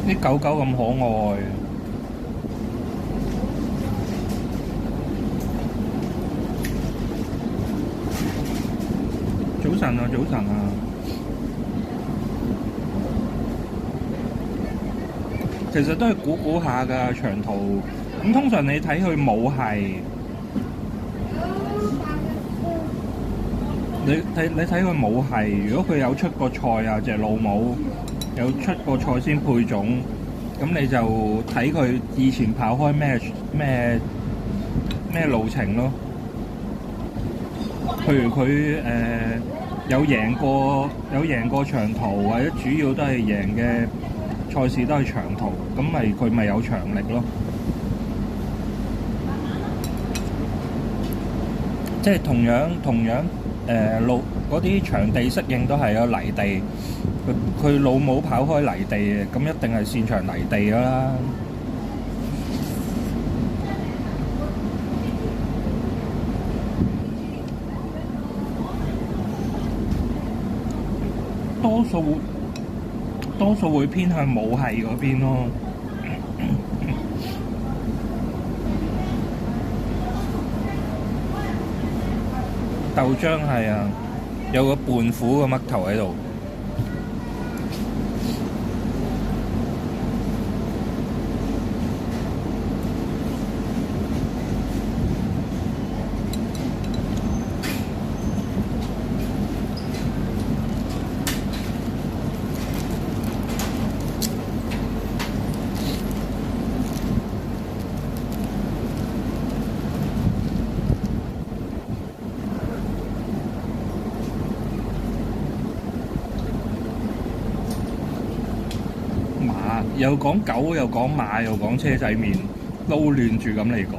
啲狗狗咁可愛。早晨啊，早晨啊。其實都係估下㗎長途。咁通常你睇佢母係，你睇佢母係，如果佢有出過賽啊，隻老母有出過賽先配種，咁你就睇佢以前跑開咩路程咯。譬如佢有贏過長途，或者主要都係贏嘅賽事都係長途，咁佢咪有長力咯。即係同樣路嗰啲場地適應都係有泥地，佢老母跑開泥地嘅，咁一定係擅長泥地㗎啦。多數會偏向母系嗰邊咯。豆漿係啊，有個胖虎嘅嘜頭喺度。又講狗，又講馬，又講車仔麵，撈亂住咁嚟講。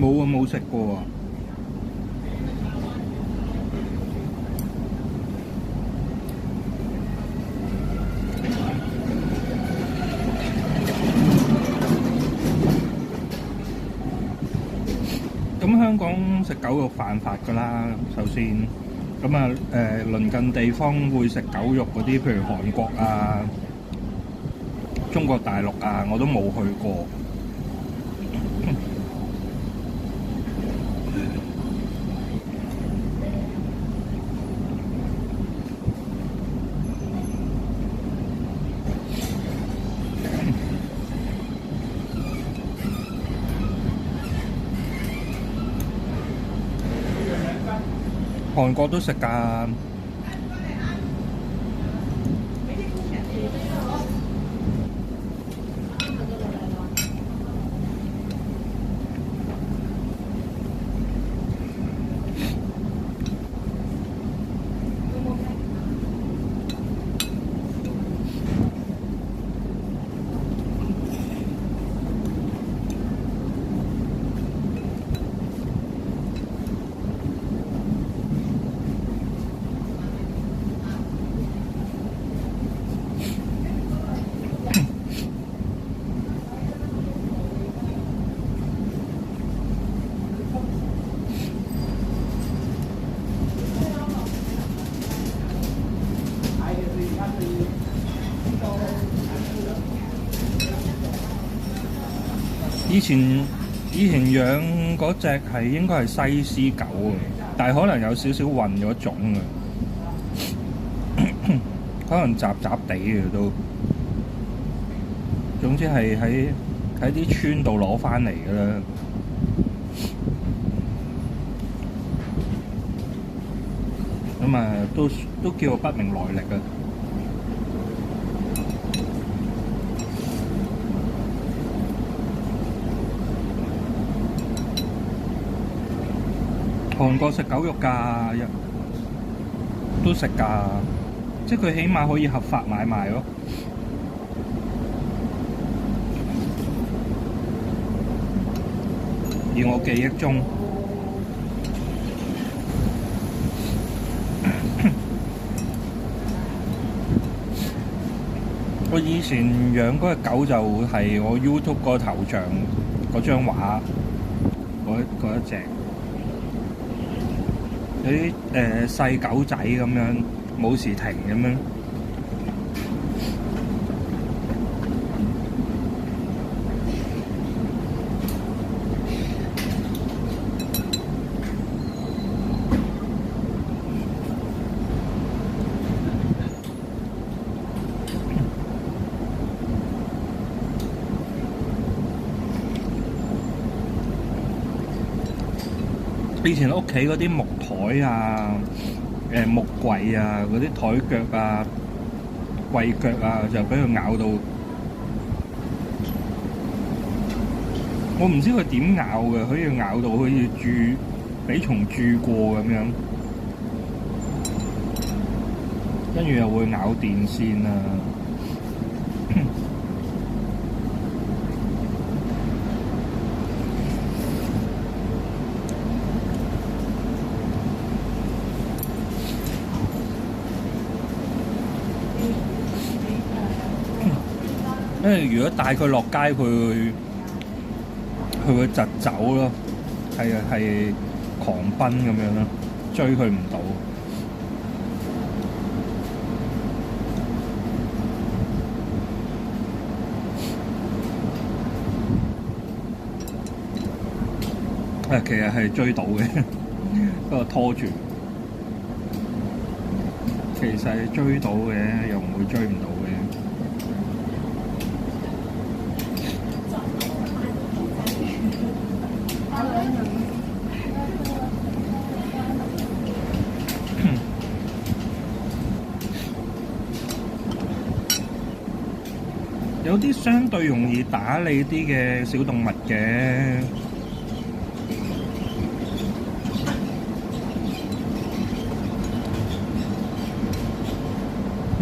冇啊，冇食過啊。咁香港食狗肉犯法㗎啦，首先。咁啊鄰近地方會食狗肉嗰啲，譬如韓國啊、中國大陸啊，我都冇去過。韓國都食㗎。以前以前養嗰隻係應該係西施狗啊，但係可能有少少混咗種啊，可能雜雜地嘅都。總之係喺啲村度攞翻嚟嘅啦。咁啊，都叫不明來歷啊！韓國食狗肉㗎，都食㗎，即係佢起碼可以合法買賣咯。而我記憶中，我以前養嗰隻狗就係我 YouTube 個頭像嗰張畫嗰一隻，有啲細狗仔咁樣冇時停咁樣。以前屋企嗰啲木台啊、木櫃啊、嗰啲台腳啊、櫃腳啊，就俾佢咬到。我唔知佢點咬嘅，可以咬到好似俾蟲蛀過咁樣，跟住又會咬電線啊。因為如果帶佢落街，佢會疾走咯，係狂奔咁樣咯，追佢唔到。其實係追到嘅，不過拖住。其實係追到嘅，又唔會追唔到嘅。有啲相對容易打理啲嘅小動物嘅，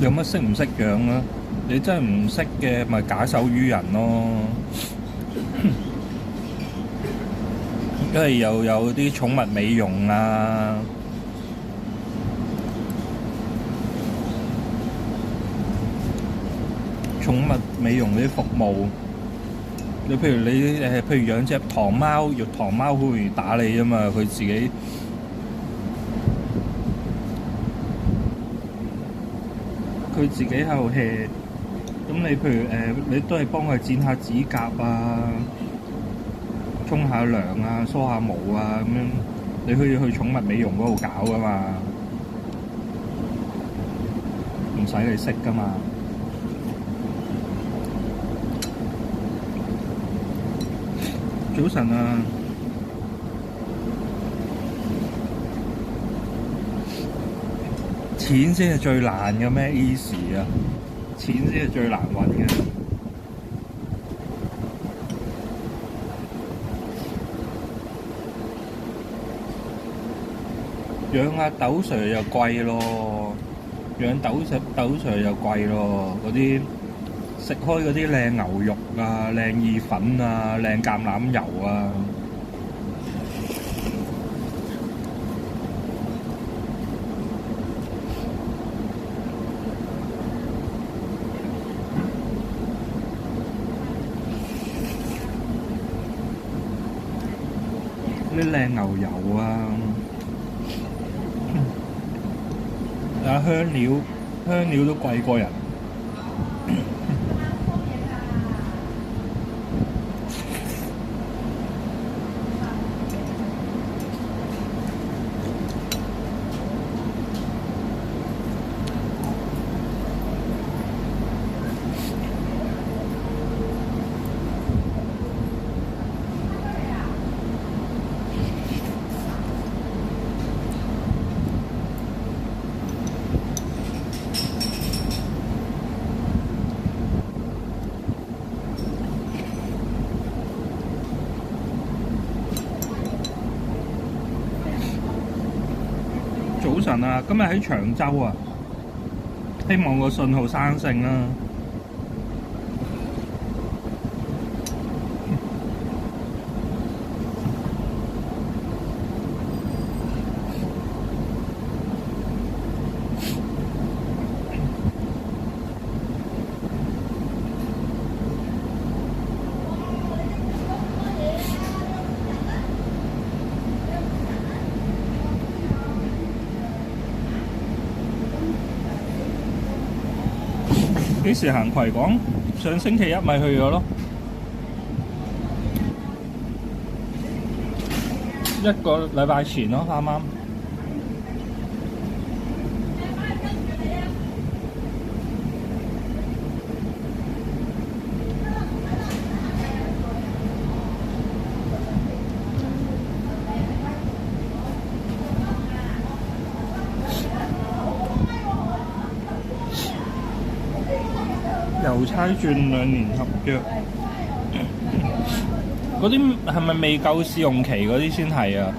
有乜識唔識養啊？你真係唔識嘅，咪假手於人咯。因為又有啲寵物美容啊，寵物美容啲服務，你譬如養隻唐貓，唐貓好容易打你啊嘛，佢自己喺度 hea， 咁你譬如你都係幫佢剪下指甲啊，沖下涼啊，梳下毛啊咁樣，你可以去寵物美容嗰度搞噶嘛，唔使你識噶嘛。早晨啊！錢先係最難嘅咩 ？Easy 啊！錢先係最難揾嘅。養下豆 Sir 又貴咯，養豆 Sir 又貴咯，嗰啲食開嗰啲靚牛肉啊、靚意粉啊、靚橄欖油啊。啲靚牛油啊，香料都貴過人。早晨啊，今日喺長洲啊，希望個信號生性啦。幾時行葵港？上星期一咪去咗咯，一個禮拜前咯，啱啱。郵差轉2年合約，嗰啲係咪未夠試用期嗰啲先係啊？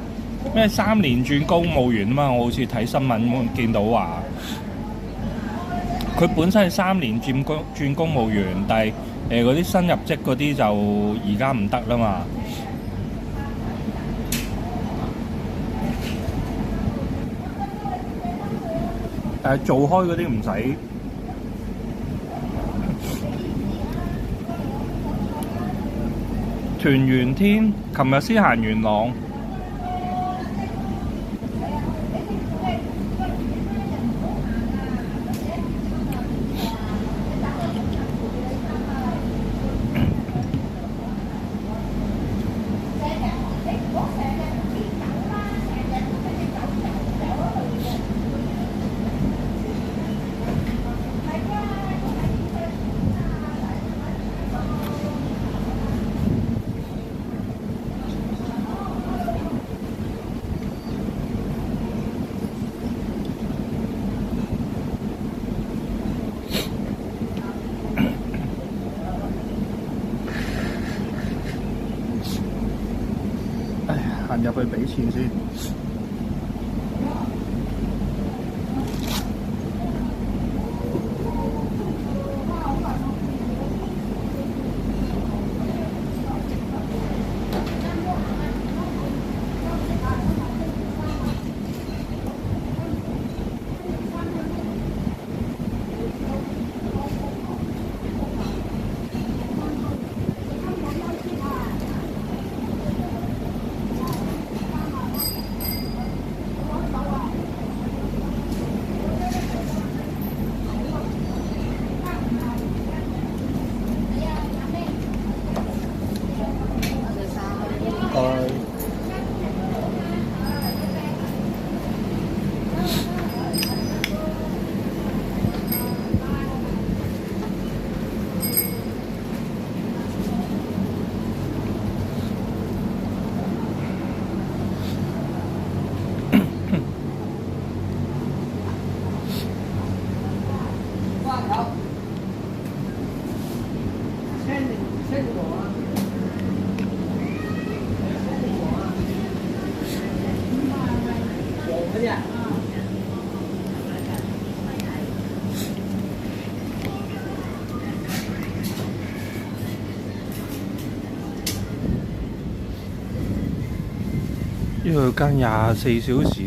咩3年轉公務員啊嘛？我好似睇新聞見到話，佢本身係3年轉公務員，但係嗰啲新入職嗰啲就而家唔得啦嘛。做開嗰啲唔使。屯元天，琴日先行元朗。行入去俾錢先。呢度間24小時。